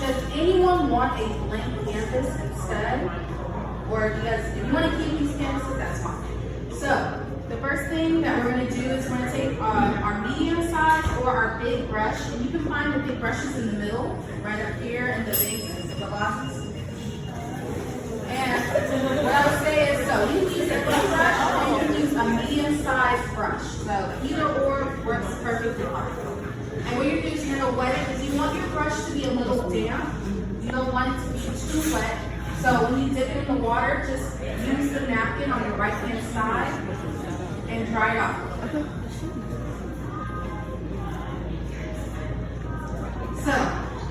does anyone want a blank canvas instead? Or if you want to keep these canvases, that's fine. So, the first thing that we're going to do is we're going to take our medium size or our big brush, and you can find the big brushes in the middle, right up here in the bases, the glosses. And what I would say is, so you can use a big brush or you can use a medium-sized brush. So either or works perfectly fine. And what you're doing is you're going to wet it because you want your brush to be a little damp. You don't want it to be too wet. So when you dip it in the water, just use the napkin on your right-hand side and dry it off. So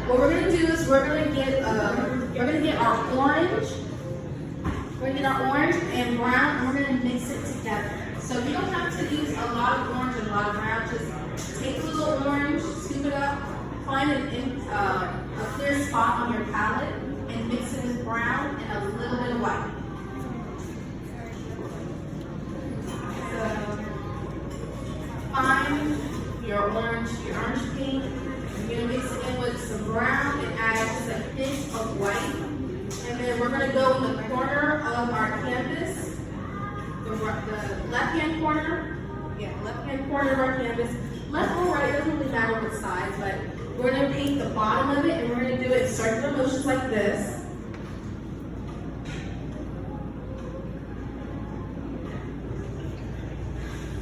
what we're going to do is we're going to get our orange. We're going to get our orange and brown, and we're going to mix it together. So you don't have to use a lot of orange and a lot of brown. Just take a little orange, scoop it up, find a clear spot on your palette, and mix it with brown and a little bit of white. So find your orange paint. You're going to mix it in with some brown and add just a hint of white. And then we're going to go in the corner of our canvas, the left-hand corner. Yeah, left-hand corner of our canvas. Left or right, it doesn't really matter what side, but we're going to paint the bottom of it, and we're going to do it in circular motions like this.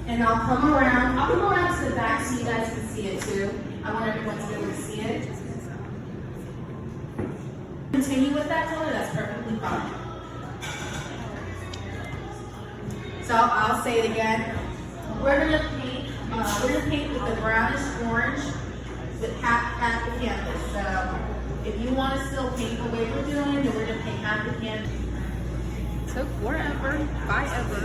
And I'll come around to the back so you guys can see it too. I want everyone to be able to see it. Continue with that color, that's perfectly fine. So I'll say it again. We're gonna paint with the brownish orange with half the canvas. So if you want to still paint the way we're doing, then we're gonna paint half the canvas. Took forever, ever.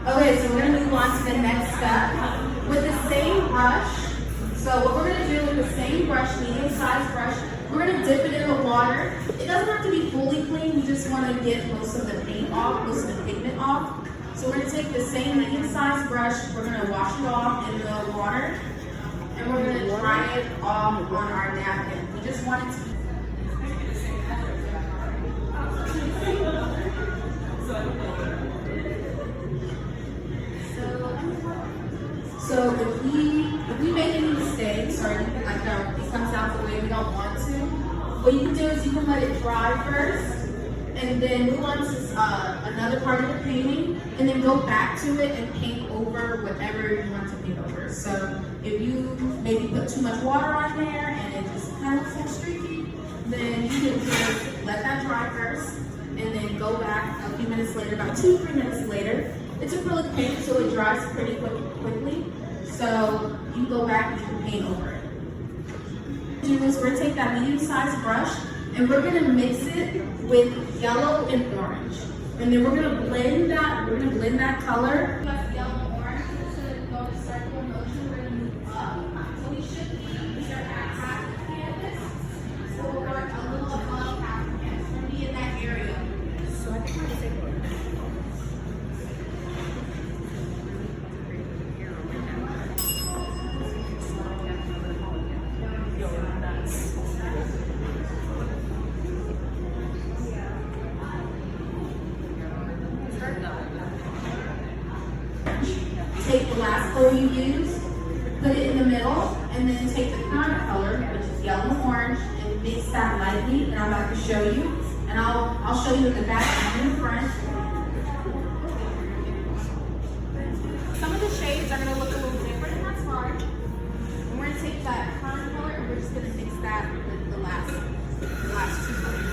Okay, so we're going to move on to the next step. With the same brush, so what we're going to do with the same brush, medium-sized brush, we're going to dip it in the water. It doesn't have to be fully clean, you just want to get most of the paint off, most of the pigment off. So we're going to take the same medium-sized brush, we're going to wash it off in the water, and we're going to dry it off on our napkin. We just want it to So if we make any mistakes or anything like that, it comes out the way we don't want to, what you can do is you can let it dry first, and then move on to another part of the painting, and then go back to it and paint over whatever you want to paint over. So if you maybe put too much water on there and it just kind of looks streaky, then you can just let that dry first, and then go back a few minutes later, about 2-3 minutes later. It's acrylic paint, so it dries pretty quickly. So you go back and you can paint over it. What we're going to do is we're going to take that medium-sized brush and we're going to mix it with yellow and orange. And then we're going to blend that color. That's yellow and orange. We're just going to go in circular motion. We're going to move up. So we should be at half the canvas. So we'll work a little above half the canvas. We're going to be in that area. So I think we're going to say take the last color you use, put it in the middle, and then take the current color, which is yellow and orange, and mix that lightly, and I'm about to show you. And I'll show you in the back and in the front. Some of the shades are going to look a little different, and that's fine. And we're going to take that current color, and we're just going to mix that with the last two colors.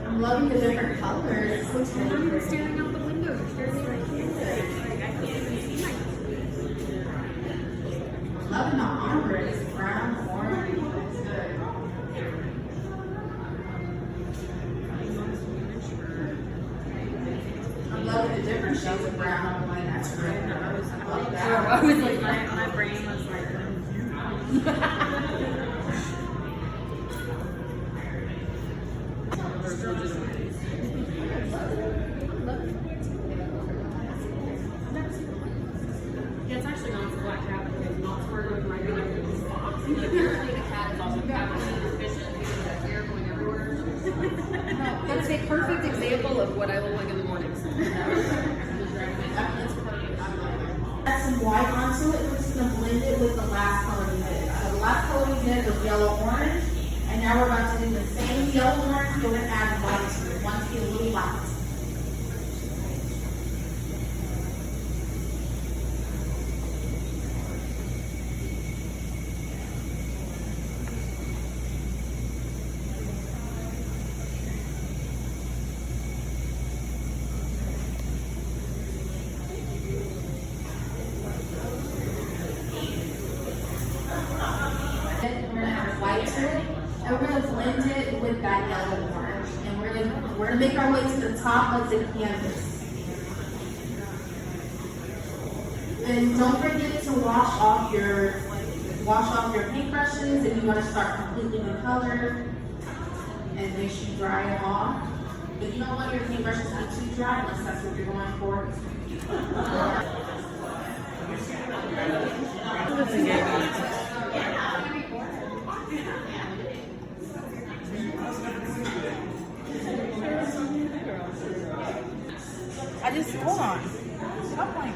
I'm loving the different colors. I'm staring out the window. There's right here. Like, I can't even see my Loving the ombre. It's brown, orange. It's good. shades of brown. I'm like, that's great. I was like, my brain was like, yeah, it's actually not a black cat because not square with my fox. Apparently the cat is also caffeine deficient because of that hair going everywhere. That's a perfect example of what I look like in the mornings. Add some white onto it. We're just gonna blend it with the last color we did. So the last color we did was yellow orange, and now we're about to do the same yellow orange. We're gonna add white to it. Want to get a little white. We're gonna add white to it, and we're gonna blend it with that yellow orange. And we're gonna make our way to the top of the canvas. And don't forget to wash off your paintbrushes if you want to start completely new color. And make sure you dry it off. But you don't want your paintbrushes to be too dry unless that's what you're going for. Hold on. Stop playing.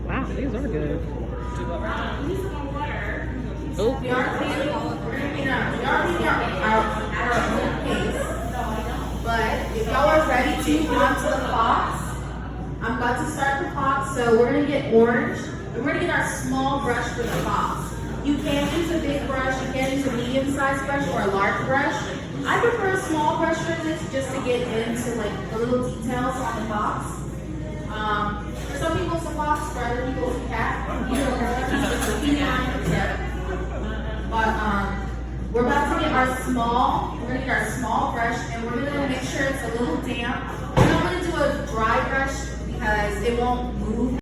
Wow, these are good. We are cleaning our case, but if y'all are ready to move on to the fox, I'm about to start the fox. So we're gonna get orange, and we're gonna get our small brush for the fox. You can use a big brush, you can use a medium-sized brush or a large brush. I prefer a small brush for this just to get into like the little details on the fox. For some people it's a fox, for other people it's a cat. Either or, it's a feline or tip. But we're about to get our small brush, and we're gonna make sure it's a little damp. We don't want to do a dry brush because it won't move.